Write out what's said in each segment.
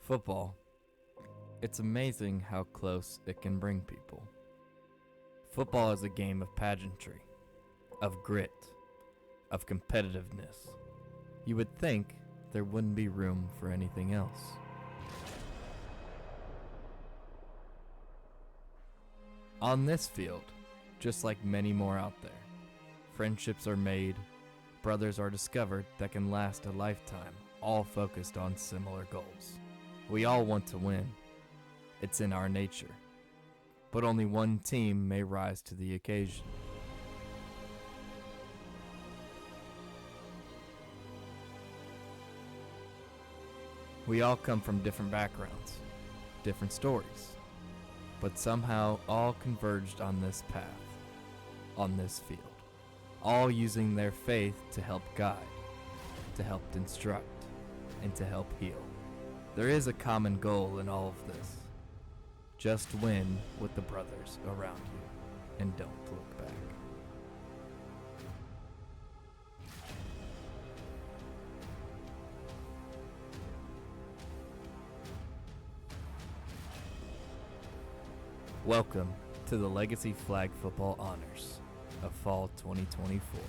Football. It's amazing how close it can bring people. Football is a game of pageantry, of grit, of competitiveness. You would think there wouldn't be room for anything else. On this field, just like many more out there, friendships are made, brothers are discovered that can last a lifetime, all focused on similar goals. We all want to win. It's in our nature. But only one team may rise to the occasion. We all come from different backgrounds, different stories, but somehow all converged on this path, on this field, all using their faith to help guide, to help instruct, and to help heal. There is a common goal in all of this. Just win with the brothers around you, and don't look back. Welcome to the Legacy Flag Football Honors of Fall 2024.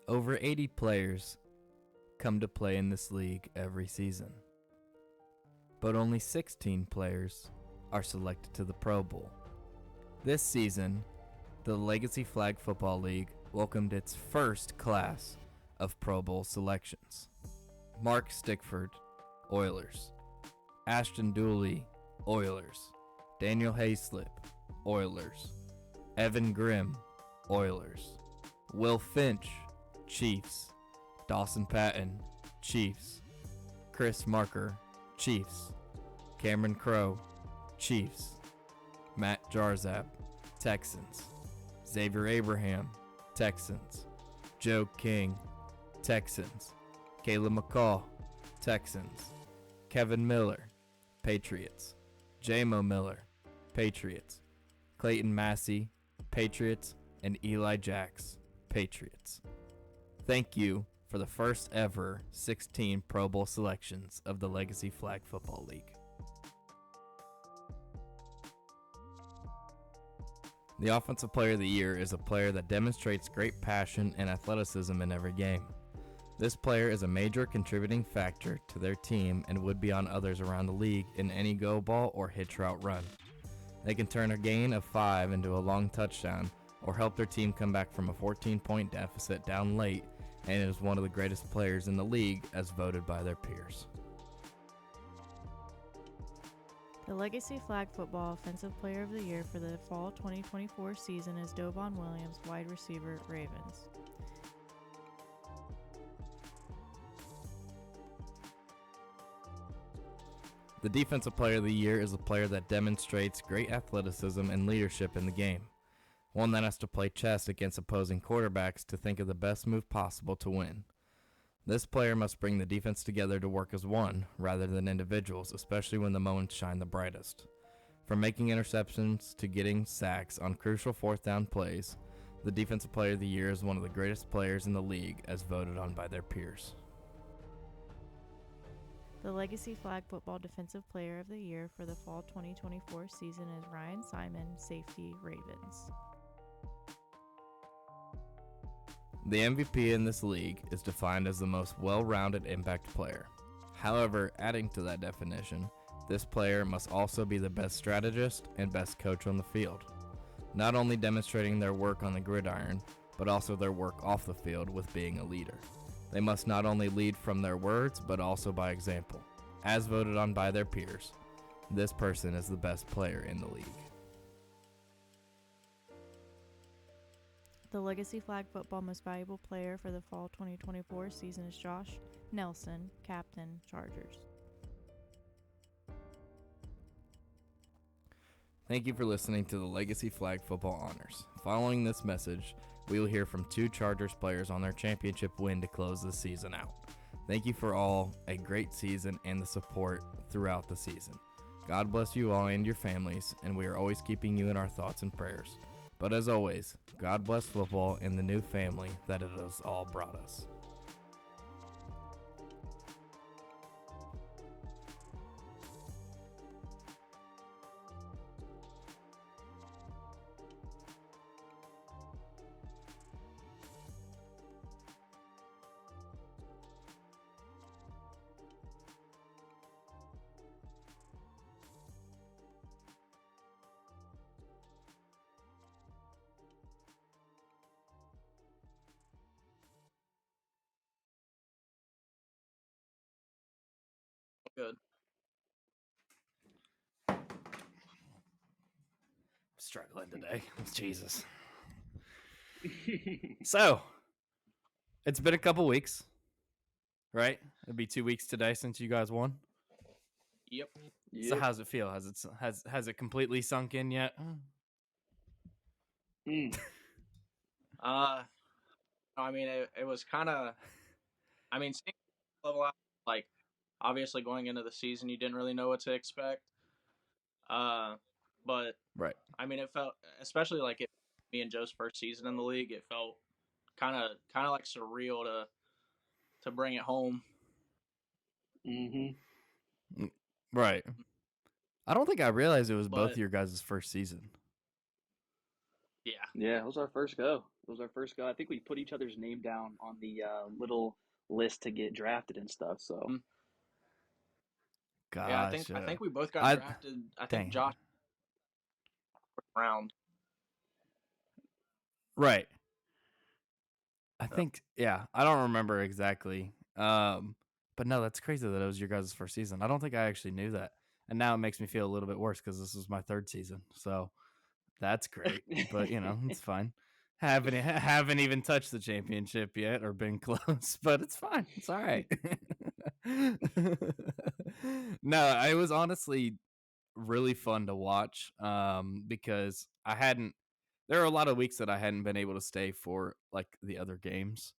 Over 80 players come to play in this league every season, but only 16 players are selected to the Pro Bowl. This season, the Legacy Flag Football League welcomed its first class of Pro Bowl selections. Mark Stickford, Oilers. Ashton Dooley, Oilers. Daniel Hayslip, Oilers. Evan Grimm, Oilers. Will Finch, Chiefs. Dawson Patton, Chiefs. Chris Marker, Chiefs. Cameron Crowe, Chiefs. Matt Jarzap, Texans. Xavier Abraham, Texans. Joe King, Texans. Caleb McCall, Texans. Kevin Miller, Patriots. J-Mo Miller, Patriots. Clayton Massey, Patriots. And Eli Jacks, Patriots. Thank you for the first ever 16 Pro Bowl selections of the Legacy Flag Football League. The Offensive Player of the Year is a player that demonstrates great passion and athleticism in every game. This player is a major contributing factor to their team and would be on others around the league in any go ball or hitch route run. They can turn a gain of 5 into a long touchdown or help their team come back from a 14-point deficit down late, and is one of the greatest players in the league as voted by their peers. The Legacy Flag Football Offensive Player of the Year for the Fall 2024 season is Dovon Williams, wide receiver, Ravens. The Defensive Player of the Year is a player that demonstrates great athleticism and leadership in the game. One that has to play chess against opposing quarterbacks to think of the best move possible to win. This player must bring the defense together to work as one, rather than individuals, especially when the moments shine the brightest. From making interceptions to getting sacks on crucial fourth down plays, the Defensive Player of the Year is one of the greatest players in the league as voted on by their peers. The Legacy Flag Football Defensive Player of the Year for the fall 2024 season is Ryan Simon, safety, Ravens. The MVP in this league is defined as the most well-rounded impact player. However, adding to that definition, this player must also be the best strategist and best coach on the field, not only demonstrating their work on the gridiron, but also their work off the field with being a leader. They must not only lead from their words, but also by example. As voted on by their peers, this person is the best player in the league. The Legacy Flag Football Most Valuable Player for the fall 2024 season is Josh Nelson, captain, Chargers. Thank you for listening to the Legacy Flag Football Honors. Following this message, we will hear from 2 Chargers players on their championship win to close the season out. Thank you for all a great season and the support throughout the season. God bless you all and your families, and we are always keeping you in our thoughts and prayers. But as always, God bless football and the new family that it has all brought us. Good. Struggling today. Jesus. So, it's been a couple weeks, right? It'll be 2 weeks today since you guys won. Yep. So how's it feel? Has it completely sunk in yet? I mean, it was kind of. I mean, seeing level out, like obviously going into the season, you didn't really know what to expect. But Right. I mean, it felt, especially like me and Joe's first season in the league, it felt kind of like surreal to bring it home. Right. I don't think I realized it was both But- your guys' first season. Yeah. Yeah, it was our first go. I think we put each other's name down on the little list to get drafted and stuff. So Gotcha. Yeah, I think we both got drafted. I think dang. Josh round. Right. I think, yeah, I don't remember exactly. But no, that's crazy that it was your guys' first season. I don't think I actually knew that. And now it makes me feel a little bit worse because this was my 3rd season. So that's great. But, you know, it's fine. Haven't even touched the championship yet or been close, but it's fine. It's all right. No, it was honestly really fun to watch because there are a lot of weeks that I hadn't been able to stay for like the other games,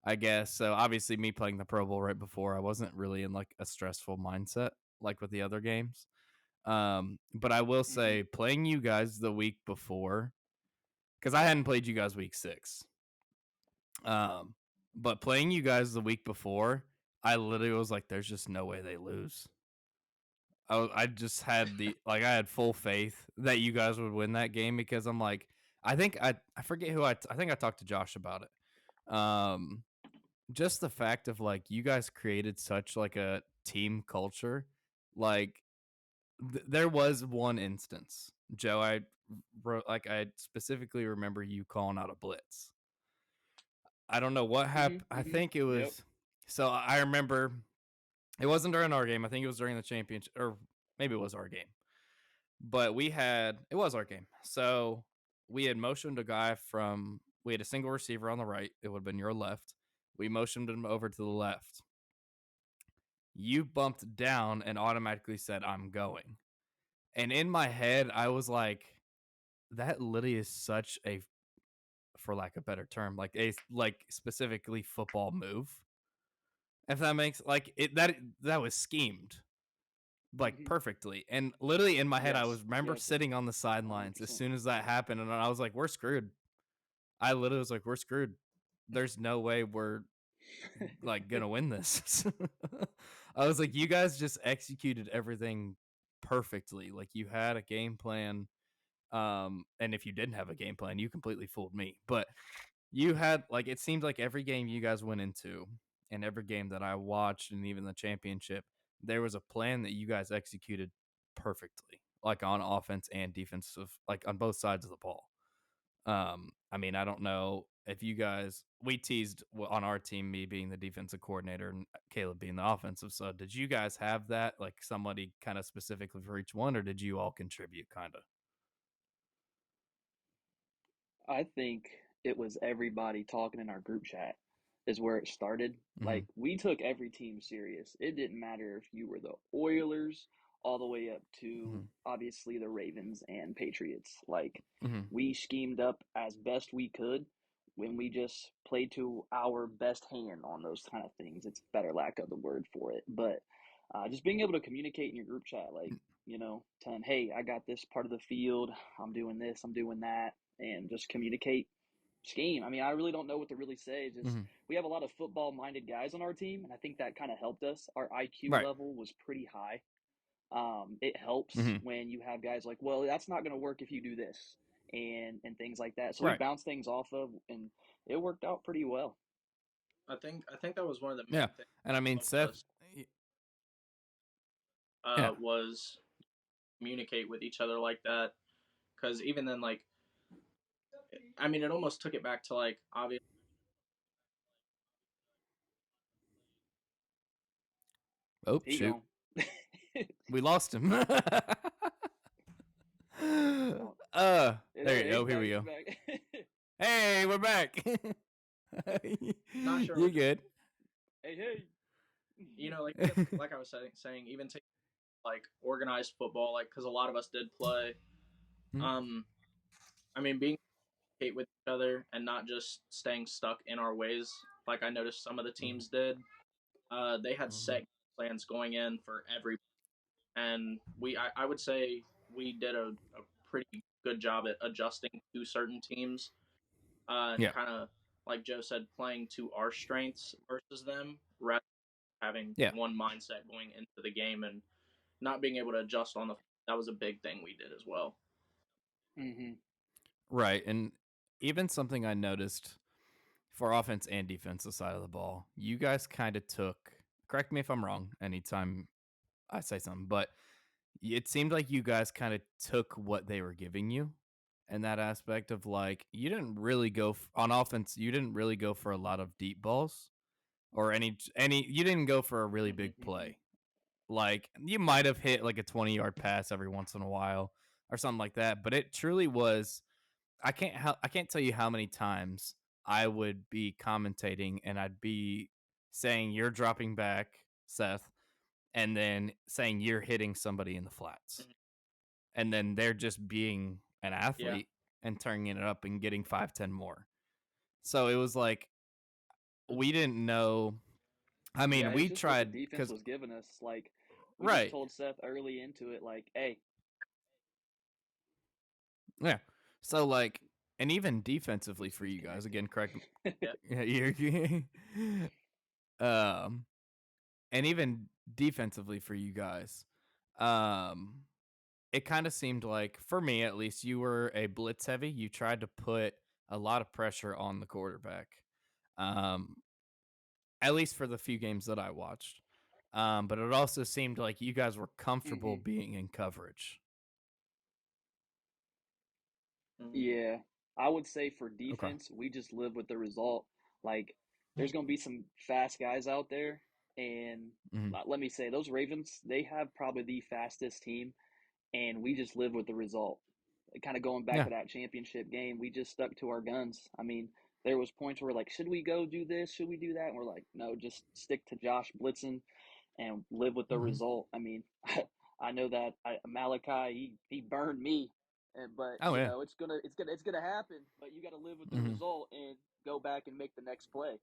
I guess. So obviously me playing the Pro Bowl right before, I wasn't really in like a stressful mindset like with the other games. But I will say playing you guys the week before, because I hadn't played you guys week 6. But playing you guys the week before, I literally was like, there's just no way they lose. I just had I had full faith that you guys would win that game because I'm like, I forget who I think I talked to Josh about it. Just the fact of like you guys created such like a team culture. Like there was one instance, Joe, I specifically remember you calling out a blitz. I don't know what happened. I think it was. Yep. So I remember it wasn't during our game. I think it was during the championship, or maybe it was our game. But it was our game. So we had motioned a guy we had a single receiver on the right. It would have been your left. We motioned him over to the left. You bumped down and automatically said, I'm going. And in my head, I was like, that literally is such a, for lack of a better term, like a specifically football move. If that makes that was schemed like perfectly. And literally in my head, I remember sitting on the sidelines 100%. As soon as that happened, and I was like, we're screwed. I literally was like, we're screwed. There's no way we're like gonna win this. I was like, you guys just executed everything perfectly. Like you had a game plan. And if you didn't have a game plan, you completely fooled me. But you had like it seemed like every game you guys went into, and every game that I watched, and even the championship, there was a plan that you guys executed perfectly, like on offense and defensive, like on both sides of the ball. I mean, I don't know if you guys we teased on our team me being the defensive coordinator and Caleb being the offensive. So did you guys have that like somebody kind of specifically for each one, or did you all contribute kind of? I think it was everybody talking in our group chat is where it started. Mm-hmm. Like we took every team serious. It didn't matter if you were the Oilers all the way up to Mm-hmm. obviously the Ravens and Patriots. Like Mm-hmm. we schemed up as best we could when we just played to our best hand on those kind of things. It's better lack of the word for it, but just being able to communicate in your group chat, like telling, hey, I got this part of the field, I'm doing this, I'm doing that, and just communicate scheme. I mean, I really don't know what to really say. Just Mm-hmm. we have a lot of football minded guys on our team, and I think that kind of helped us. Our IQ Right. level was pretty high. It helps Mm-hmm. when you have guys like, well, that's not going to work if you do this, and things like that. So we Right. bounce things off of, and it worked out pretty well. I think that was one of the Yeah. main things And I that mean, helped Seth. us Yeah. was communicate with each other like that. Because even then, like, I mean, it almost took it back to like obviously. Oh He shoot, gone. we lost him. Oh, There you he's go. Here back. we He's go. back. Hey, we're back. Not sure You're what good. Hey, hey. like like I was saying, even take like organized football, like because a lot of us did play. Um, I mean, being communicate with each other and not just staying stuck in our ways, like I noticed some of the teams did. They had set plans going in for every, and I would say we did a pretty good job at adjusting to certain teams, and Yeah. kind of like Joe said, playing to our strengths versus them, rather than having Yeah. one mindset going into the game and not being able to adjust on the. That was a big thing we did as well. Mm-hmm. Right. And even something I noticed for offense and defensive side of the ball, you guys kind of took, correct me if I'm wrong anytime I say something, but it seemed like you guys kind of took what they were giving you in that aspect of like, you didn't really go on offense, you didn't really go for a lot of deep balls or you didn't go for a really Mm-hmm. big Mm-hmm. play. Like you might have hit like a 20-yard pass every once in a while or something like that, but it truly was I can't tell you how many times I would be commentating and I'd be saying you're dropping back, Seth, and then saying you're hitting somebody in the flats. Mhm. And then they're just being an Yeah. athlete and turning it up and getting 5-10 more. So it was like we didn't know. I Yeah, mean, it was we just what the tried defense because was giving us. Like, we just right, told Seth early into it, like, hey, yeah. So like, and even defensively for you guys, disconnected. again, correct. Yeah. Yeah, you're, um, and even defensively for you guys, um, it kind of seemed like, for me at least, you were a blitz heavy. You tried to put a lot of pressure on the quarterback, um, at least for the few games that I watched. But it also seemed like you guys were comfortable Mm-hmm. being in coverage. Mm-hmm. Yeah, I would say for Okay. defense, we just live with the result. Like, there's going to be some fast guys out there, and Mm-hmm. let me say, those Ravens, they have probably the fastest team, and we just live with the result. Kind of going back Yeah. to that championship game, we just stuck to our guns. I mean, there was points where we're like, should we go do this? Should we do that? And we're like, no, just stick to Josh blitzing and live with the Mm-hmm. result. I mean, I know that Malachi he burned me, but Oh yeah. it's gonna happen. But you got to live with the Mm-hmm. result and go back and make the next play.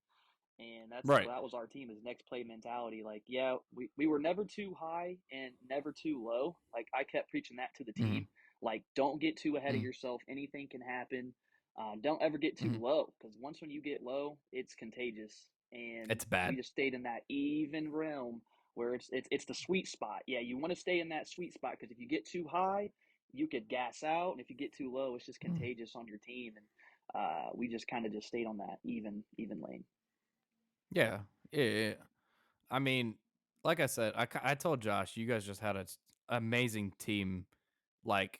And Right. that was our team, is next play mentality. Like, yeah, we were never too high and never too low. Like, I kept preaching that to the Mm-hmm. team. Like, don't get too ahead of Mm-hmm. yourself. Anything can happen. Don't ever get too Mm-hmm. low, because when you get low, it's contagious. And It's we bad. just stayed in that even realm where it's the sweet spot. Yeah, you want to stay in that sweet spot because if you get too high, you could gas out, and if you get too low, it's just contagious on your team. And we just kind of just stayed on that even lane. Yeah. Yeah. I mean, like I said, I told Josh, you guys just had an amazing team, like,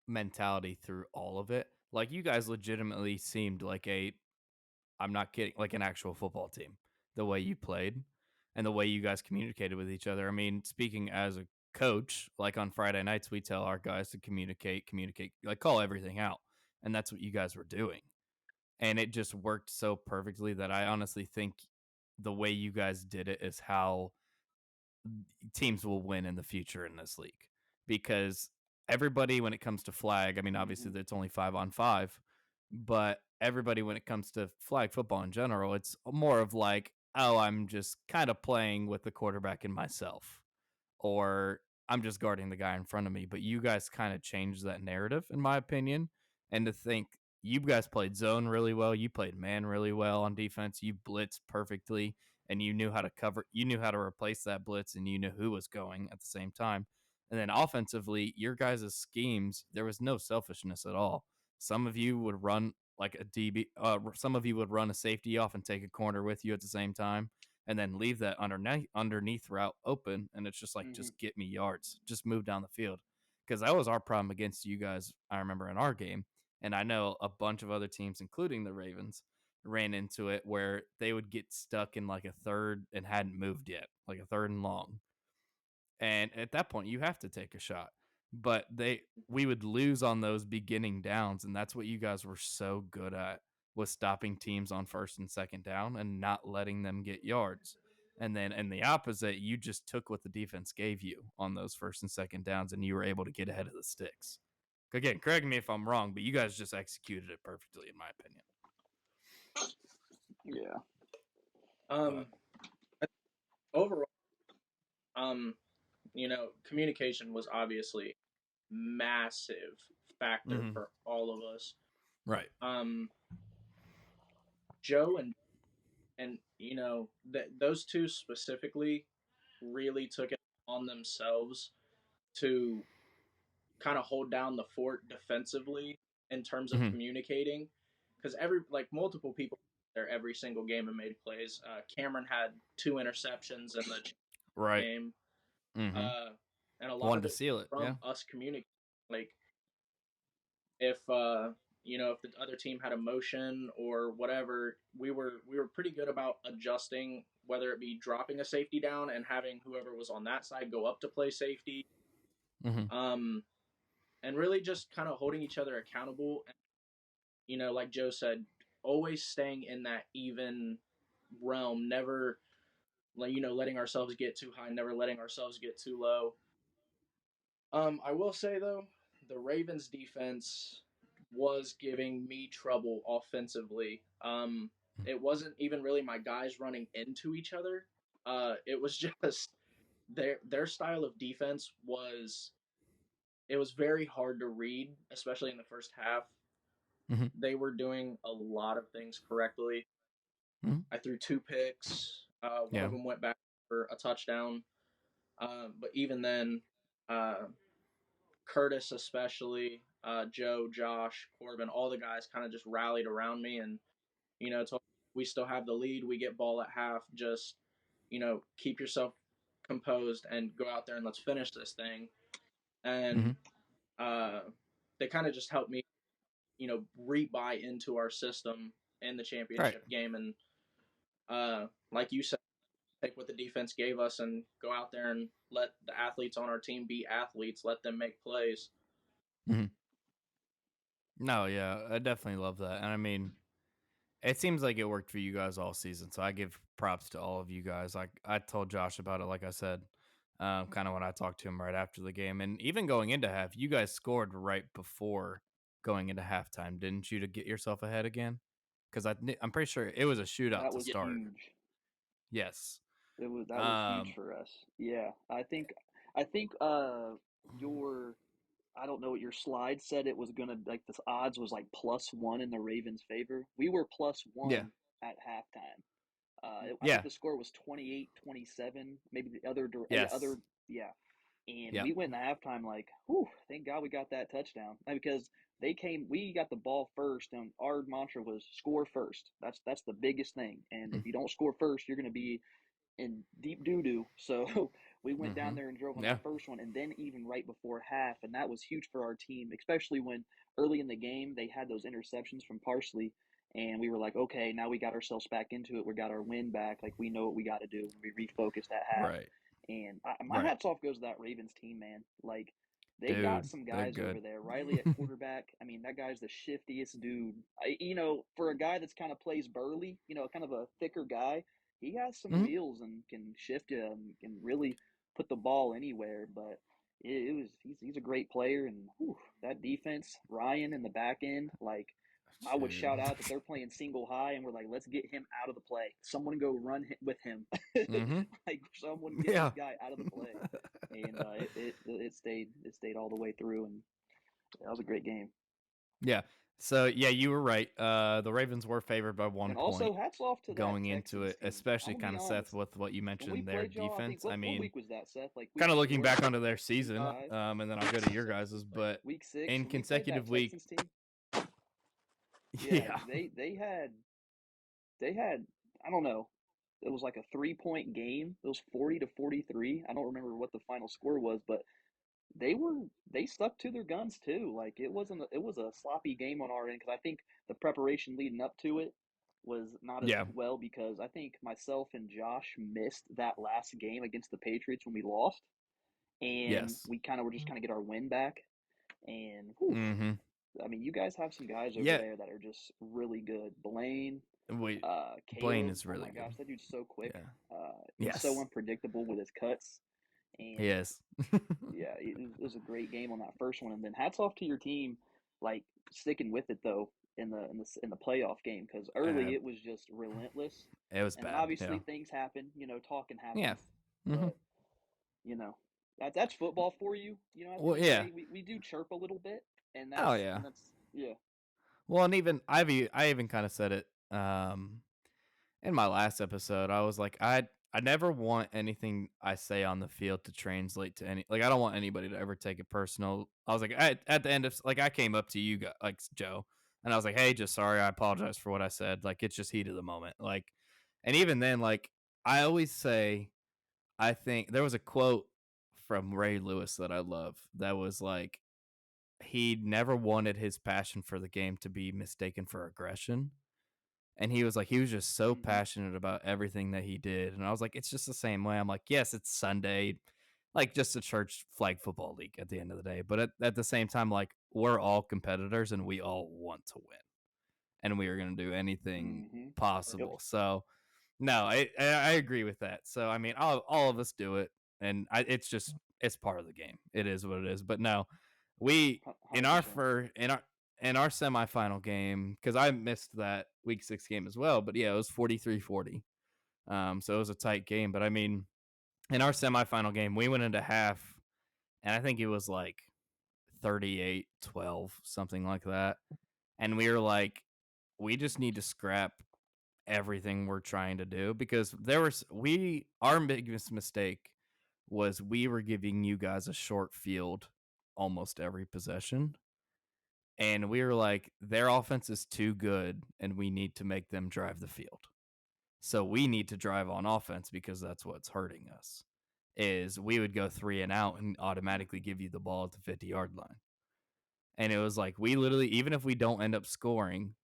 mentality through all of it. Like, you guys legitimately seemed like I'm not kidding, like an actual football team, the way you played and the way you guys communicated with each other. I mean, speaking as a coach, like on Friday nights, we tell our guys to communicate, like call everything out. And that's what you guys were doing. And it just worked so perfectly that I honestly think the way you guys did it is how teams will win in the future in this league, because everybody, when it comes to flag, I mean, obviously it's only 5-on-5, but everybody, when it comes to flag football in general, it's more of like, oh, I'm just kind of playing with the quarterback and myself, or I'm just guarding the guy in front of me. But you guys kind of changed that narrative, in my opinion. And to think you guys played zone really well, you played man really well on defense, you blitzed perfectly, and you knew how to cover, you knew how to replace that blitz, and you knew who was going at the same time. And then offensively, your guys' schemes, there was no selfishness at all. Some of you would run like a DB, some of you would run a safety off and take a corner with you at the same time, and then leave that underneath route open, and it's just like, just get me yards, just move down the field. Because that was our problem against you guys, I remember, in our game. And I know a bunch of other teams, including the Ravens, ran into it where they would get stuck in like a third and hadn't moved yet, like a third and long. And at that point, you have to take a shot. But we would lose on those beginning downs, and that's what you guys were so good at, was stopping teams on first and second down and not letting them get yards. And then in the opposite, you just took what the defense gave you on those first and second downs, and you were able to get ahead of the sticks. Again, correct me if I'm wrong, but you guys just executed it perfectly, in my opinion. Yeah. Overall, communication was obviously massive factor for all of us. Right. Joe and those two specifically really took it on themselves to kind of hold down the fort defensively in terms of communicating, because multiple people there every single game and made plays. Cameron had 2 interceptions in the game, and a lot Wanted of to it seal it, from us communicating. Like, if if the other team had a motion or whatever, we were pretty good about adjusting, whether it be dropping a safety down and having whoever was on that side go up to play safety. And really just kind of holding each other accountable. And, like Joe said, always staying in that even realm, never letting ourselves get too high, never letting ourselves get too low. I will say though, the Ravens defense was giving me trouble offensively. It wasn't even really my guys running into each other. It was just their style of defense was very hard to read, especially in the first half. They were doing a lot of things correctly. I threw 2 picks. One of them went back for a touchdown. But even then, Curtis especially, Joe, Josh, Corbin, all the guys kind of just rallied around me and, told we still have the lead. We get ball at half. Just, keep yourself composed and go out there and let's finish this thing. And they kind of just helped me, re-buy into our system in the championship game. And like you said, take what the defense gave us and go out there and let the athletes on our team be athletes. Let them make plays. No, yeah, I definitely love that. And I mean, it seems like it worked for you guys all season, so I give props to all of you guys. I told Josh about it, like I said, kind of when I talked to him right after the game. And even going into half, you guys scored right before going into halftime, didn't you, to get yourself ahead again? Because I'm pretty sure it was a shootout That to was start. huge. Yes. That was huge for us. Yeah. I think your I don't know what your slide said, it was gonna, like, the odds was like +1 in the Ravens' favor. We were +1 Yeah. at halftime. I think Yeah. the score was 28-27, maybe the other Yes. yeah. And Yep. we went in the halftime like, whew, thank God we got that touchdown. Because we got the ball first, and our mantra was score first. That's the biggest thing. And if you don't score first, you're going to be in deep doo doo. So we went down Mm-hmm. there and drove on Yeah. that first one, and then even right before half, and that was huge for our team, especially when early in the game they had those interceptions from Parsley, and we were like, okay, now we got ourselves back into it. We got our win back. Like we know what we got to do. We refocused at half, Right. and my Right. hats off goes to that Ravens team, man. Like they got Dude, some they're guys over good. there. Riley at quarterback. I mean, that guy's the shiftiest dude. For a guy that's kind of plays burly, kind of a thicker guy, he has some Hmm. wheels and can shift you and can really put the ball anywhere. But he's a great player, and whew, that defense, Ryan in the back end, like I would Dude. shout out that they're playing single high, and we're like, let's get him out of the play. Someone go run with him, Mm-hmm. like someone get this Yeah. guy out of the play. And it stayed all the way through, and that was a great game. Yeah. So yeah, you were right. The Ravens were favored by one And point also, hats off to that going into Texans it, team. I'm especially gonna be kind of Seth honest. with what you When we mentioned their played y'all, I think defense. I what mean, week was that, Seth? Like week kind of looking 4, back onto their week season, 5, and then I'll go to your guys's, but week 6 in when we played that consecutive week, Texans team. Yeah, yeah, they had I don't know. It was like a 3-point game. It was 40-43. I don't remember what the final score was, but they were they stuck to their guns too. Like it was a sloppy game on our end because I think the preparation leading up to it was not as yeah, well because I think myself and Josh missed that last game against the Patriots when we lost, and yes, we kind of were just kind of get our win back. And whew, mm-hmm, I mean, you guys have some guys over yeah. there that are just really good. Blaine, Wait, Blaine Caleb. is Oh really my good. gosh, that dude's so quick. Yeah. He's so Yes. unpredictable with his cuts. He And is. yeah, it was a great game on that first one. And then hats off to your team, like sticking with it though in the playoff game because uh, early it was just relentless. it was And then bad. Yeah. obviously things happen. Talking Yeah. happens, Mm-hmm. but you know that's football for you. At the Well, end of the yeah. day, we do chirp a little bit, and Oh that's yeah. and that's yeah. Well, and even I even kind of said it in my last episode. I was like, I never want anything I say on the field to translate to any, like I don't want anybody to ever take it personal. I was like, at the end of, like, I came up to you guys, like Joe, and I was like, hey, just sorry, I apologize for what I said. Like, it's just heat of the moment. Like, and even then, like, I always say, I think there was a quote from Ray Lewis that I love that was like, he never wanted his passion for the game to be mistaken for aggression. And he was like, he was just so Hmm. passionate about everything that he did. And I was like, it's just the same way. I'm like, yes, it's Sunday, like just a church flag football league at the end of the day. But at the same time, like, we're all competitors and we all want to win. And we are going to do anything Hmm. Yep. possible. So, no, I agree with that. So, I mean, all of us do it. And it's just, it's part of the game. It is what it is. But no, we, in our 100%. first, in our semifinal game, because I missed that week 6 game as well, but yeah, it was 43-40. So it was a tight game. But I mean, in our semifinal game, we went into half, and I think it was like 38-12, something like that. And we were like, we just need to scrap everything we're trying to do because our biggest mistake was we were giving you guys a short field almost every possession. And we were like, their offense is too good and we need to make them drive the field. So we need to drive on offense because that's what's hurting us. Is we would go 3 and out and automatically give you the ball at the 50-yard line. And it was like, we literally, even if we don't end up scoring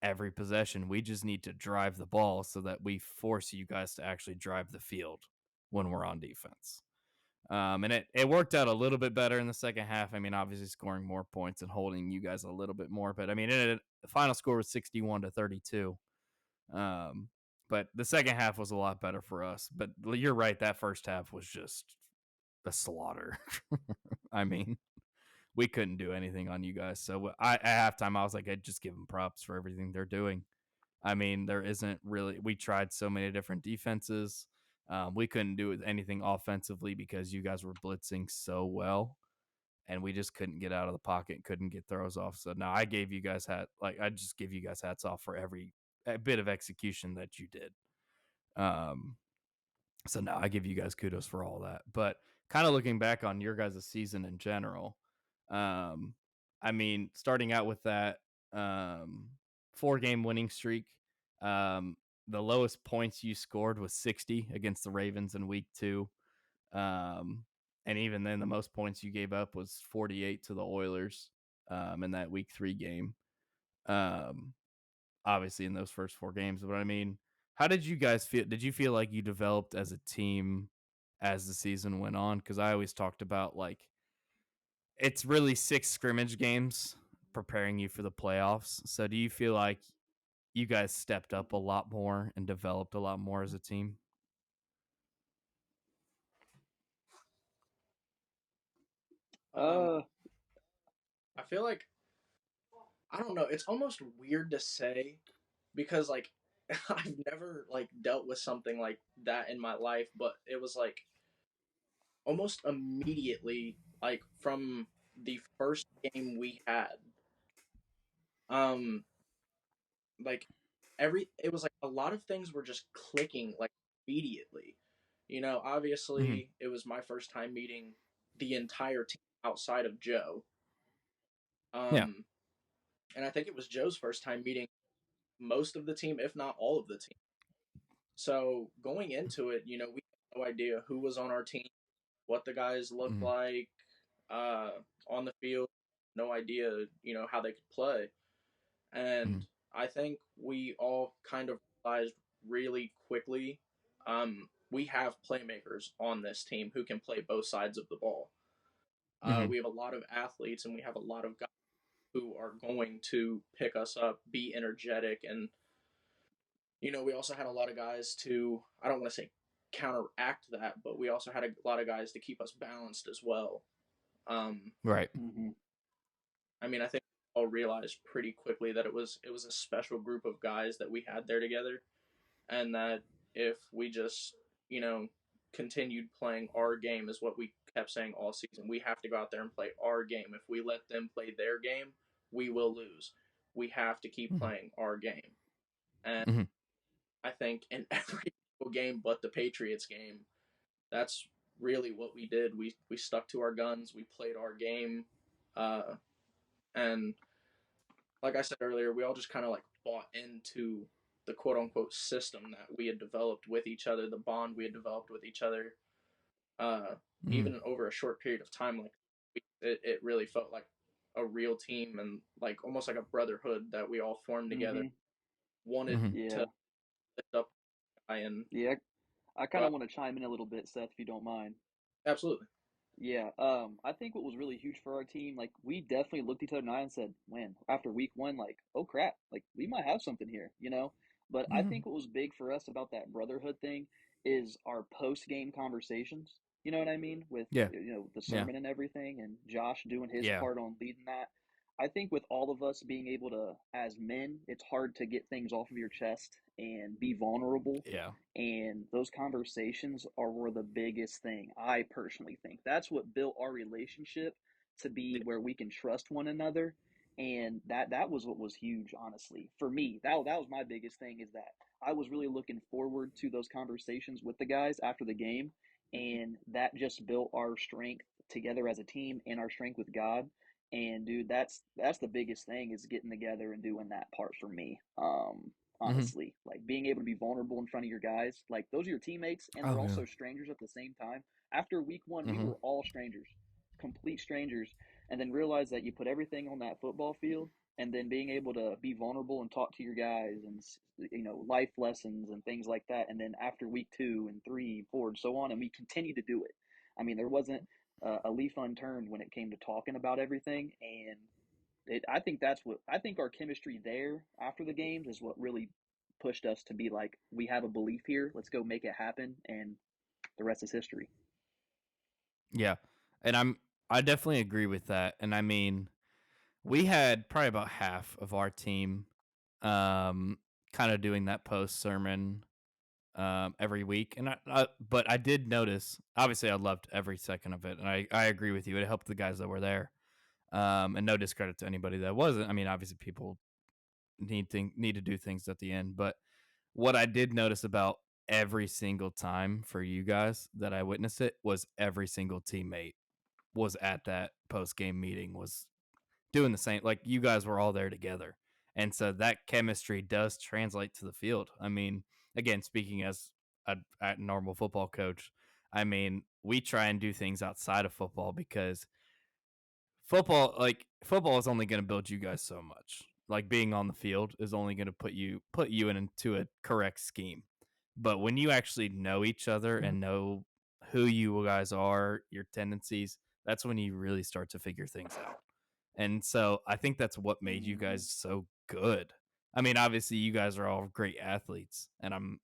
every possession, we just need to drive the ball so that we force you guys to actually drive the field when we're on defense. And it worked out a little bit better in the second half. I mean, obviously scoring more points and holding you guys a little bit more, but I mean, the final score was 61-32. Um, but the second half was a lot better for us. But you're right, that first half was just a slaughter. I mean, we couldn't do anything on you guys. So at halftime, I was like, I'd just give them props for everything they're doing. I mean, there isn't really. We tried so many different defenses. We couldn't do anything offensively because you guys were blitzing so well, and we just couldn't get out of the pocket, couldn't get throws off. So now I gave you guys I just give you guys hats off for every bit of execution that you did. So no, I give you guys kudos for all that. But kind of looking back on your guys' season in general, I mean, starting out with that 4-game winning streak, the lowest points you scored was 60 against the Ravens in week 2. And even then, the most points you gave up was 48 to the Oilers in that week 3 game. Obviously, in those first 4 games. But I mean, how did you guys feel? Did you feel like you developed as a team as the season went on? Because I always talked about like it's really 6 scrimmage games preparing you for the playoffs. So do you feel like you guys stepped up a lot more and developed a lot more as a team? Uh, I feel like I don't know. It's almost weird to say because like I've never like dealt with something like that in my life, but it was like almost immediately like from the first game we had. Um like it was like a lot of things were just clicking like immediately. Mm-hmm. Obviously it was my first time meeting the entire team outside of Joe. Yeah. And I think it was Joe's first time meeting most of the team, if not all of the team. So going into it, we had no idea who was on our team, what the guys looked Mm-hmm. like uh, on the field, no idea, how they could play. Mm-hmm. And I think we all kind of realized really quickly we have playmakers on this team who can play both sides of the ball. Mm-hmm. We have a lot of athletes and we have a lot of guys who are going to pick us up, be energetic, and we also had a lot of guys to, I don't want to say counteract that, but we also had a lot of guys to keep us balanced as well. Um, Right. mm-hmm. I mean, I think we all realized pretty quickly that it was a special group of guys that we had there together, and that if we just continued playing our game is what we kept saying all season. We have to go out there and play our game. If we let them play their game, we will lose. We have to keep Mm-hmm. playing our game. And Mm-hmm. I think in every game but the Patriots game, that's really what we did. We stuck to our guns. We played our game, and like I said earlier, we all just kind of like bought into the quote unquote system that we had developed with each other, the bond we had developed with each other, uh, Mm-hmm. even over a short period of time. Like it really felt like a real team and like almost like a brotherhood that we all formed together. Mm-hmm. Wanted Mm-hmm. to Yeah. lift up and Yeah. I kind go of out. want to chime in a little bit, Seth, if you don't mind. Absolutely. Yeah, I think what was really huge for our team, like we definitely looked each other in the eye and said, "Man, after week one, like, oh crap, like we might have something here, you know." But I Mm-hmm. think what was big for us about that brotherhood thing is our post-game conversations. You know what I mean? With Yeah. the Yeah. sermon and everything, and Josh doing his Yeah. part on leading that. I think with all of us being able to, as men, it's hard to get things off of your chest and be vulnerable, Yeah. and those conversations were the biggest thing. I personally think that's what built our relationship to be Yeah. where we can trust one another. And that was what was huge, honestly, for me. That was my biggest thing, is that I was really looking forward to those conversations with the guys after the game, and that just built our strength together as a team and our strength with God. And dude, that's the biggest thing, is getting together and doing that part for me. Mm-hmm. Honestly, like being able to be vulnerable in front of your guys, like those are your teammates and they're Oh yeah. also strangers at the same time. After week one, we Mm-hmm. were all strangers, complete strangers, and then realize that you put everything on that football field, and then being able to be vulnerable and talk to your guys, and life lessons and things like that. And then after week 2 and 3 4 and so on, and we continue to do it. I mean, there wasn't a leaf unturned when it came to talking about everything. And I think our chemistry there after the games is what really pushed us to be like, we have a belief here, let's go make it happen, and the rest is history. Yeah. And I definitely agree with that. And I mean, we had probably about half of our team um kind of doing that post sermon every week. And but I did notice, obviously I loved every second of it, and I agree with you. It helped the guys that were there. And no discredit to anybody that wasn't. I mean, obviously people need to do things at the end, but what I did notice about every single time for you guys that I witnessed it was every single teammate was at that post game meeting, was doing the same. Like you guys were all there together. And so that chemistry does translate to the field. I mean, again, speaking as a normal football coach, I mean, we try and do things outside of football because football is only going to build you guys so much. Like being on the field is only going to put you into a correct scheme. But when you actually know each other and know who you guys are, your tendencies, that's when you really start to figure things out. And so I think that's what made you guys so good. I mean, obviously you guys are all great athletes, and I'm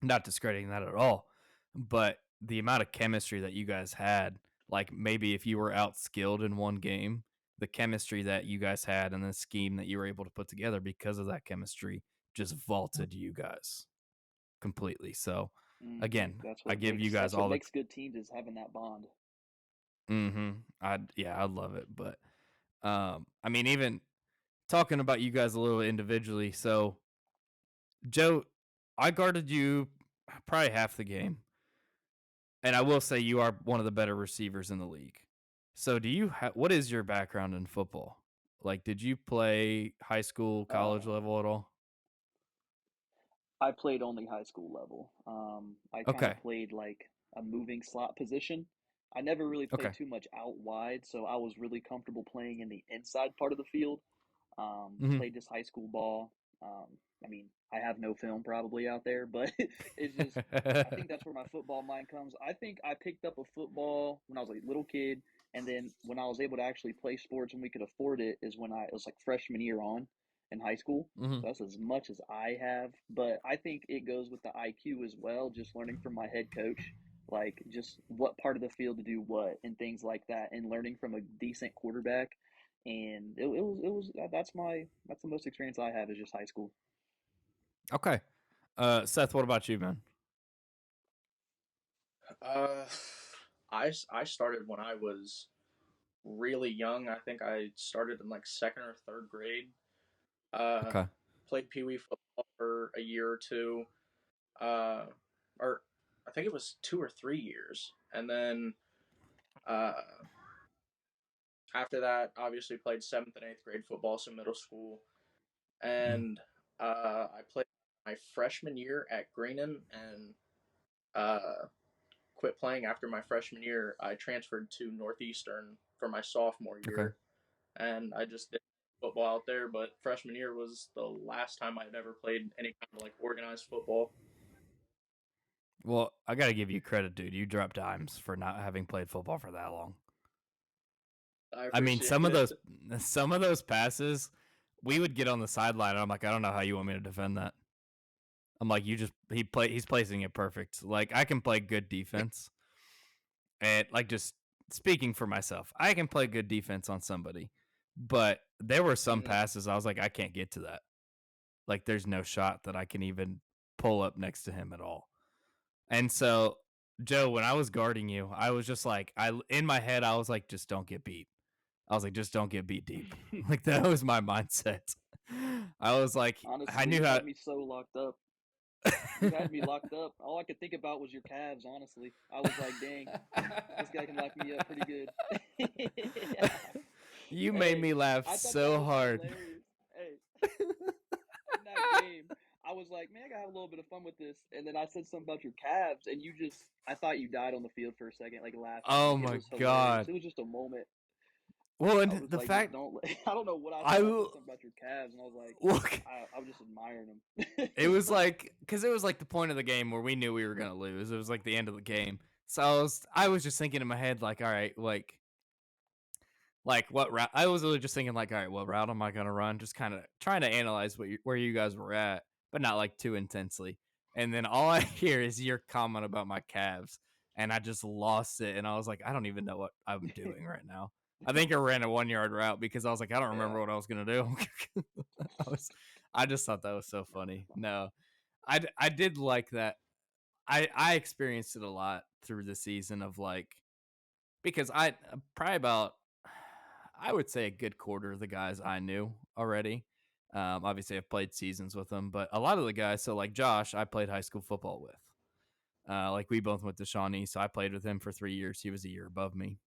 not discrediting that at all. But the amount of chemistry that you guys had, like maybe if you were outskilled in one game, the chemistry that you guys had and the scheme that you were able to put together because of that chemistry just vaulted you guys completely. So again, That's I what give you makes guys that's what all the makes good teams is having that bond. I love it. But I mean, even talking about you guys a little individually, so Joe, I guarded you probably half the game. And I will say you are one of the better receivers in the league. So do you what is your background in football? Like did you play high school, college Uh, level at all? I played only high school level. I kind of Okay. played like a moving slot position. I never really Okay. played too much out wide, so I was really comfortable playing in the inside part of the field. Mhm. Played just high school ball. I mean, I have no film probably out there, but it's just, I think that's where my football mind comes. I think I picked up a football when I was a little kid, and then when I was able to actually play sports when we could afford it is when it was like freshman year on in high school. Mhm. So that's as much as I have, but I think it goes with the IQ as well, just learning from my head coach, like just what part of the field to do what and things like that, and learning from a decent quarterback. And it was that's the most experience I have is just high school. Okay. Seth, what about you, man? Uh, I started when I was really young. I think I started in like second or third grade. Uh, Okay. Played pee wee football for a year or two. Uh, or I think it was 2 or 3 years, and then uh, after that, obviously played seventh and eighth grade football, so middle school, Mhm. and I played my freshman year at Greenon, and quit playing after my freshman year. I transferred to Northeastern for my sophomore Okay. year, and I just did football out there. But freshman year was the last time I had ever played any kind of like organized football. Well, I got to give you credit, dude. You dropped dimes for not having played football for that long. I I mean, appreciate it. some of those passes, we would get on the sideline and I'm like, I don't know how you want me to defend that. I'm like, he's placing it perfect. Like I can play good defense. And like just speaking for myself, I can play good defense on somebody. But there were some Mm-hmm. passes I was like, I can't get to that. Like there's no shot that I can even pull up next to him at all. And so, Joe, when I was guarding you, I was just like, I in my head, I was like, just don't get beat. I was like, just don't get beat deep. Like that was my mindset. I was like, I Honestly, knew you how. had me so locked up. You had me locked up. All I could think about was your calves. Honestly, I was like, dang, this guy can lock me up pretty good. You made Hey, me laugh I thought that so was hard. hilarious. Hey, in that game, I was like, man, I gotta have a little bit of fun with this. And then I said something about your calves, and I thought you died on the field for a second, like laughing. Oh It my was hilarious. god. It was just a moment. Well, I and was the like, just fact don't. I don't know what I I said. I said something about your calves, and I was like, look, I was just admiring them. it was like because it was like the point of the game where we knew we were gonna lose. It was like the end of the game. So I was just thinking in my head like, all right, like what route? I was really just thinking like, all right, what route am I gonna run? Just kind of trying to analyze where you guys were at, but not like too intensely. And then all I hear is your comment about my calves, and I just lost it. And I was like, I don't even know what I'm doing right now. I think I ran a 1 yard route because I was like, I don't Yeah, remember what I was gonna do. I was, I just thought that was so that's funny. fun. No, I did like that. I experienced it a lot through the season of like because I probably about I would say a good quarter of the guys I knew already. Obviously, I've played seasons with them, but a lot of the guys. So like Josh, I played high school football with. Like we both went to Shawnee, so I played with him for 3 years. He was a year above me.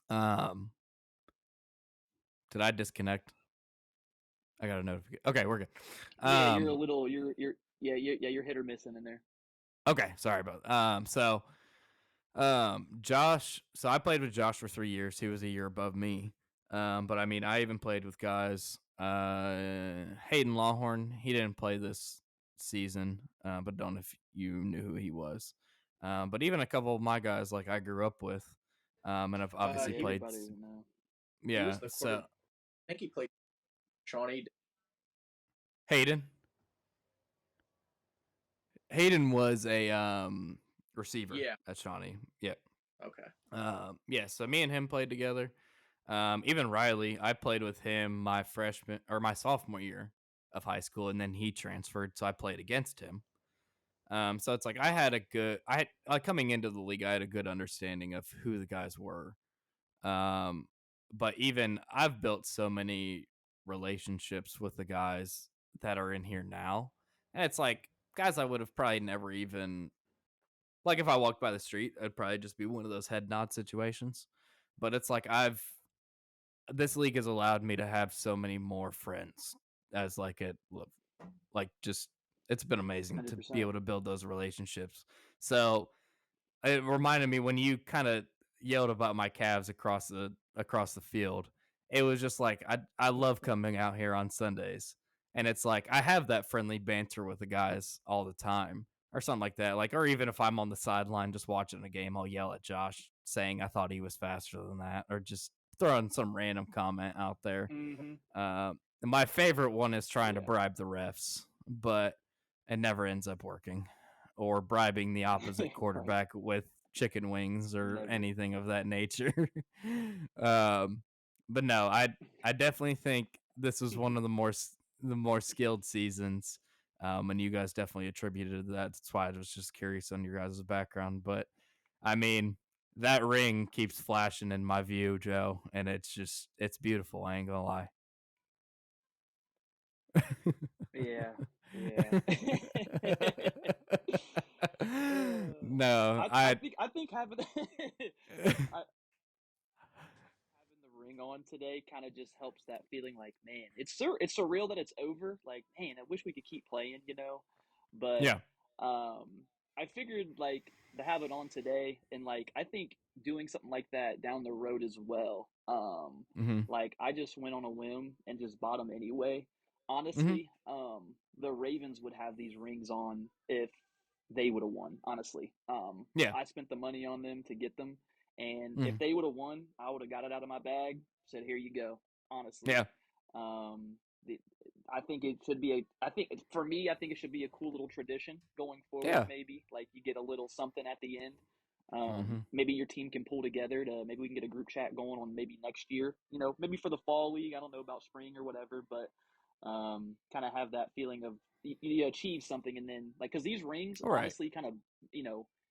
Um, did I disconnect? I got a notification. Okay, we're good. Yeah, you're a little. You're hit or missing in there. Okay, sorry about Josh. So I played with Josh for 3 years. He was a year above me. But I mean, I even played with guys. Hayden Lawhorn. He didn't play this season, but don't know if you knew who he was. But even a couple of my guys, like I grew up with, and I've obviously He played. Everybody would know. He Yeah, was the so quarterback. I think he played Shawnee. Hayden. Hayden was a receiver Yeah. at Shawnee. Yep. Okay. Yeah, so me and him played together. Even Riley, I played with him my freshman or my sophomore year of high school, and then he transferred, so I played against him. So it's like I like coming into the league, I had a good understanding of who the guys were. But even I've built so many relationships with the guys that are in here now, and it's like guys I would have probably never even like if I walked by the street, it'd probably just be one of those head nod situations. But it's like this league has allowed me to have so many more friends as like just it's been amazing to be 100%. able to build those relationships. So it reminded me when you kind of yelled about my calves across the field. It was just like I love coming out here on Sundays, and it's like I have that friendly banter with the guys all the time, or something like that. Like, or even if I'm on the sideline just watching a game, I'll yell at Josh saying I thought he was faster than that, or just throwing some random comment out there. Mm-hmm. My favorite one is trying to Yeah. bribe the refs, but it never ends up working, or bribing the opposite Right. quarterback with chicken wings or Never. anything of that nature. um, but no, I definitely think this was one of the more skilled seasons, and you guys definitely attributed to that. That's why I was just curious on your guys' background. But I mean, that ring keeps flashing in my view, Joe, and it's beautiful. I ain't gonna lie. Yeah. Yeah. No, I think having I, having the ring on today kind of just helps that feeling like, man, it's surreal that it's over. Like, man, I wish we could keep playing, But yeah. um I figured like to have it on today, and like I think doing something like that down the road as well. Mm-hmm. Like I just went on a whim and just bought them anyway. Mm-hmm. Honestly, the Ravens would have these rings on if they would have won, honestly. Yeah. I spent the money on them to get them, and if Mm-hmm. they would have won, I would have got it out of my bag, said, "Here you go." Honestly, Yeah. um, the, I think it should be a. I think for me, I think it should be a cool little tradition going forward. Yeah. Maybe like you get a little something at the end. Mm-hmm. Maybe your team can pull together to maybe we can get a group chat going on maybe next year. Maybe for the fall league. I don't know about spring or whatever, but kind of have that feeling of you achieve something, and then like because these rings All right. honestly kind of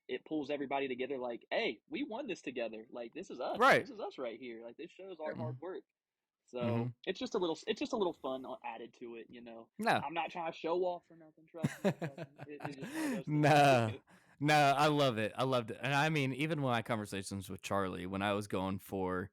it pulls everybody together. Like, hey, we won this together. Like this is us. Right. This is us right here. Like this shows our Mm-hmm. hard work. Mm-hmm. So it's just a little fun added to it. No. I'm not trying to show off or nothing. Trust me. It's just one of those No. things. No, I love it. I loved it. And I mean, even when my conversations with Charlie, when I was going for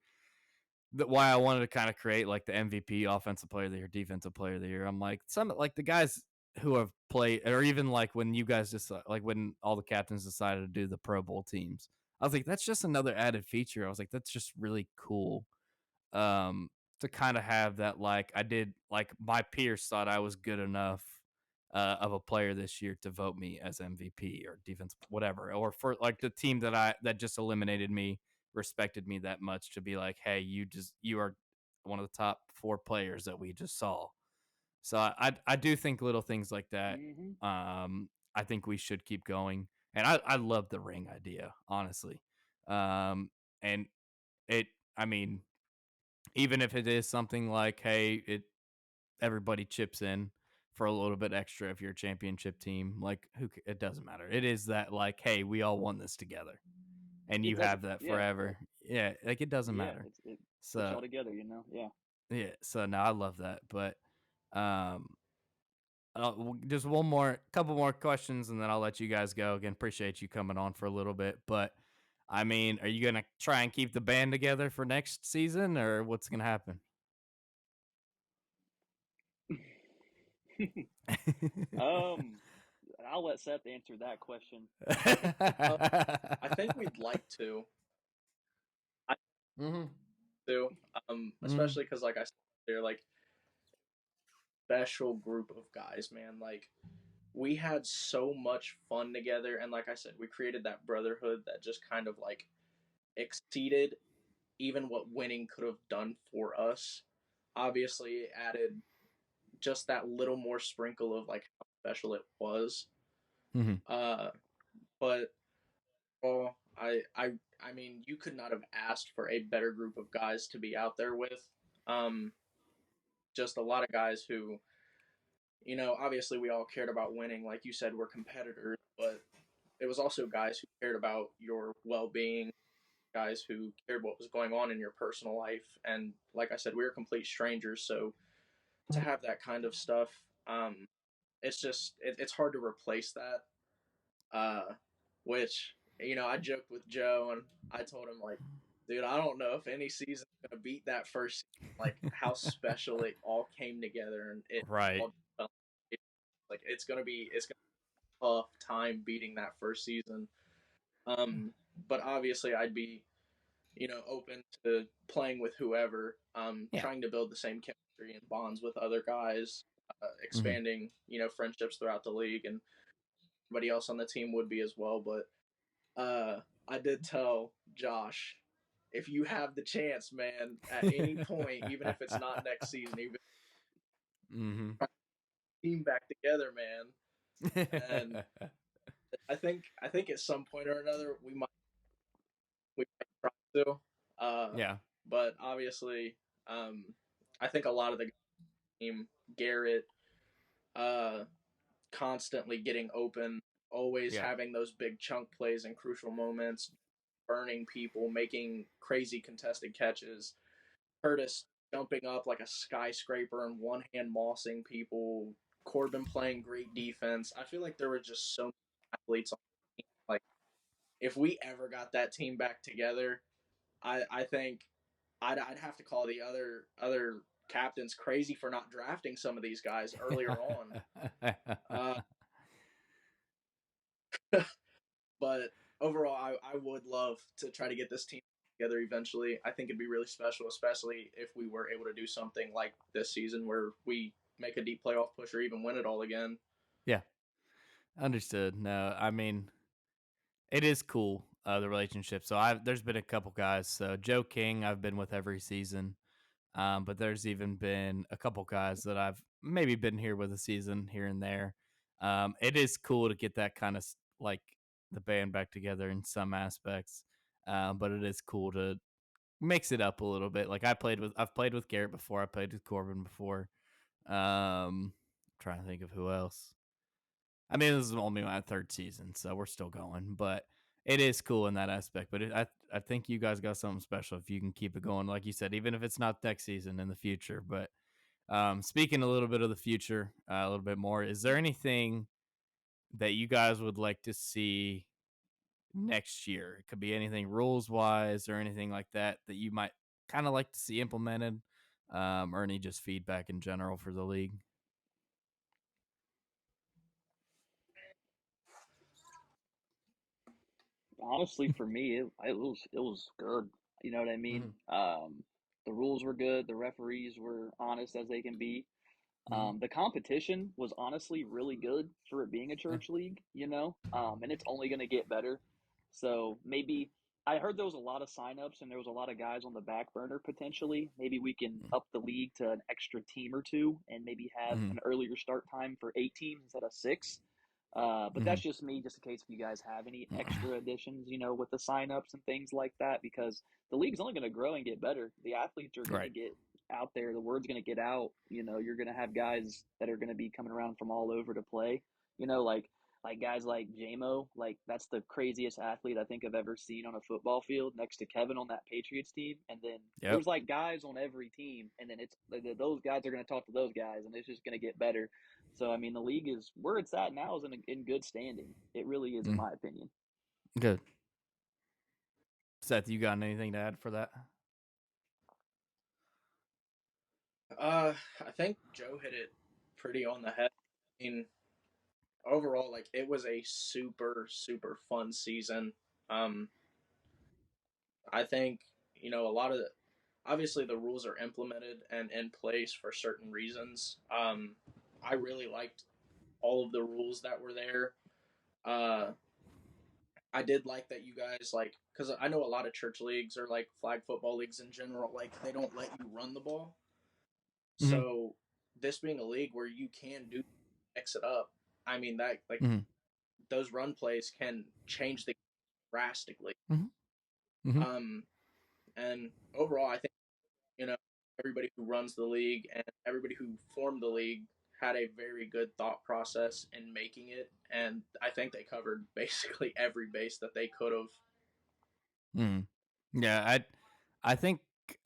why I wanted to kind of create like the MVP, offensive player of the year, defensive player of the year, I'm like, some like the guys who have played, or even like when you guys just like when all the captains decided to do the Pro Bowl teams, I was like, that's just another added feature. I was like, that's just really cool. To kind of have that, like I did, like my peers thought I was good enough of a player this year to vote me as MVP or defense, whatever, or for like the team that just eliminated me respected me that much to be like, hey, you are one of the top 4 players that we just saw. So I do think little things like that. Hmm. I think we should keep going, and I love the ring idea, honestly. And it, I mean, even if it is something like, hey, everybody chips in for a little bit extra if you're a championship team, like it doesn't matter. It is that like, hey, we all won this together, and It you doesn't. have that Yeah. forever. Yeah, like it doesn't Yeah. matter. It puts So y'all together. Yeah. yeah, so no, I love that, but Um, just couple more questions, and then I'll let you guys go. Again, appreciate you coming on for a little bit, but I mean, are you gonna try and keep the band together for next season, or what's gonna happen? I'll let Seth answer that question. I think we'd like to. I Mm-hmm. do. Mm-hmm. Especially because, like I said, they're like special group of guys, man. Like we had so much fun together, and like I said, we created that brotherhood that just kind of like exceeded even what winning could have done for us. Obviously, it added just that little more sprinkle of like how special it was. Mm-hmm. Uh, but well, I mean, you could not have asked for a better group of guys to be out there with. Um, just a lot of guys who, obviously we all cared about winning. Like you said, we're competitors, but it was also guys who cared about your well being, guys who cared what was going on in your personal life. And like I said, we were complete strangers. So to have that kind of stuff, it's just, it's hard to replace that. Which, I joked with Joe and I told him, like, dude, I don't know if any season's going to beat that first season, like how special it all came together and it Right. all like it's gonna be a tough time beating that first season. Um, but obviously, I'd be open to playing with whoever, Yeah. trying to build the same chemistry and bonds with other guys, Mm-hmm. expanding friendships throughout the league, and everybody else on the team would be as well. But I did tell Josh, if you have the chance, man, at any point, even if it's not next season, even Mm-hmm. team back together, man. And I think at some point or another we might try to. Uh, Yeah. but obviously, um, I think a lot of the team, Garrett, uh, constantly getting open, always Yeah. having those big chunk plays and crucial moments, burning people, making crazy contested catches. Curtis jumping up like a skyscraper and one hand mossing people. Corbin playing great defense. I feel like there were just so many athletes on the team. Like if we ever got that team back together, I think I'd have to call the other captains crazy for not drafting some of these guys earlier on. Uh, but overall, I would love to try to get this team together eventually. I think it'd be really special, especially if we were able to do something like this season where we make a deep playoff push or even win it all again. Yeah. Understood. No, I mean, it is cool, the relationship. So there's been a couple guys. So Joe King, I've been with every season. But there's even been a couple guys that I've maybe been here with a season here and there. It is cool to get that kind of like the band back together in some aspects. But it is cool to mix it up a little bit. Like I've played with Garrett before. I played with Corbin before. Trying to think of who else. I mean, this is only my third season, so we're still going. But it is cool in that aspect. But I think you guys got something special if you can keep it going, like you said, even if it's not next season in the future. But speaking a little bit of the future, a little bit more, is there anything that you guys would like to see next year? It could be anything rules wise or anything like that that you might kind of like to see implemented, or any just feedback in general for the league. Honestly, for me, it was good. You know what I mean? Mm-hmm. The rules were good. The referees were honest as they can be. Mm-hmm. The competition was honestly really good for it being a church league, and it's only going to get better. So maybe I heard there was a lot of signups and there was a lot of guys on the back burner potentially. Maybe we can up the league to an extra team or two and maybe have Mm-hmm. an earlier start time for 8 teams instead of six. But Mm-hmm. that's just me, just in case if you guys have any extra additions, with the signups and things like that, because the league's only going to grow and get better. The athletes are going to Right. get out there. The word's going to get out. You're going to have guys that are going to be coming around from all over to play. Like like guys like JMO, like that's the craziest athlete I think I've ever seen on a football field next to Kevin on that Patriots team. And then there's like guys on every team, and then it's those guys are going to talk to those guys, and it's just going to get better. So I mean, the league is where it's at now is in good standing. It really is, in my opinion. Good. Seth, you got anything to add for that? I think Joe hit it pretty on the head. I mean, overall, like it was a super super fun season. Um, I think a lot of obviously the rules are implemented and in place for certain reasons. I really liked all of the rules that were there. Uh, I did like that you guys like because I know a lot of church leagues or like flag football leagues in general, like they don't let you run the ball. So this being a league where you can do mix it up, I mean that like those run plays can change the game drastically. And overall, I think everybody who runs the league and everybody who formed the league had a very good thought process in making it, and I think they covered basically every base that they could have. Yeah, I think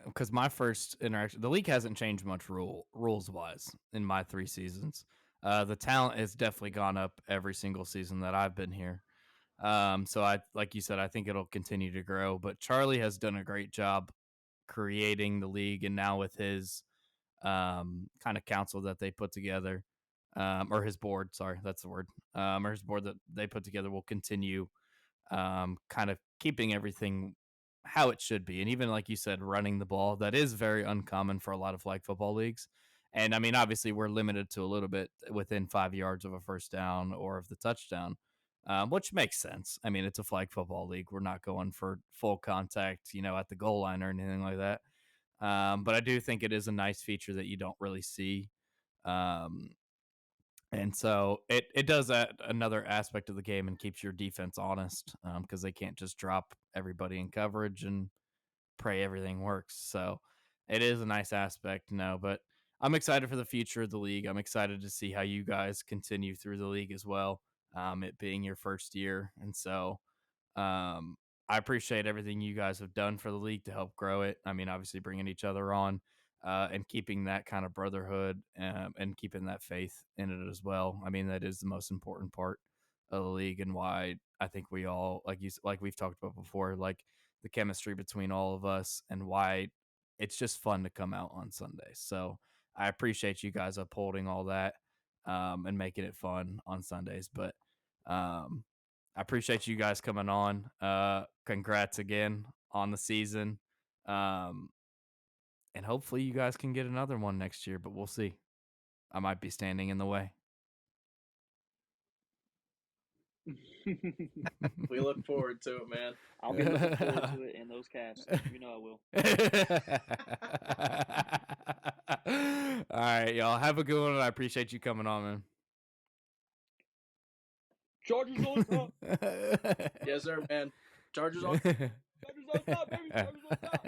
because my first interaction, the league hasn't changed much rules wise in my 3 seasons. The talent has definitely gone up every single season that I've been here. So I, like you said, I think it'll continue to grow. But Charlie has done a great job creating the league, and now with his kind of council that they put together, or his board, sorry, that's the word, or his board that they put together will continue kind of keeping everything how it should be. And even like you said, running the ball, that is very uncommon for a lot of flag football leagues. And I mean, obviously, we're limited to a little bit within 5 yards of a first down or of the touchdown, which makes sense. I mean, it's a flag football league. We're not going for full contact, at the goal line or anything like that. But I do think it is a nice feature that you don't really see. And so it does another aspect of the game and keeps your defense honest because they can't just drop everybody in coverage and pray everything works. So it is a nice aspect, but I'm excited for the future of the league. I'm excited to see how you guys continue through the league as well, it being your first year. And so um, I appreciate everything you guys have done for the league to help grow it. I mean, obviously bringing each other on and keeping that kind of brotherhood and keeping that faith in it as well. I mean, that is the most important part of the league and why I think we all like we've talked about before, like the chemistry between all of us and why it's just fun to come out on Sundays. So I appreciate you guys upholding all that and making it fun on Sundays. But I appreciate you guys coming on. Congrats again on the season. And hopefully you guys can get another one next year, but we'll see. I might be standing in the way. We look forward to it, man. I'll be looking forward to it in those casts. You know I will. All right, y'all. Have a good one. I appreciate you coming on, man. Chargers on top. Yes, sir, man. Chargers on top. Chargers on top, baby. Chargers on top.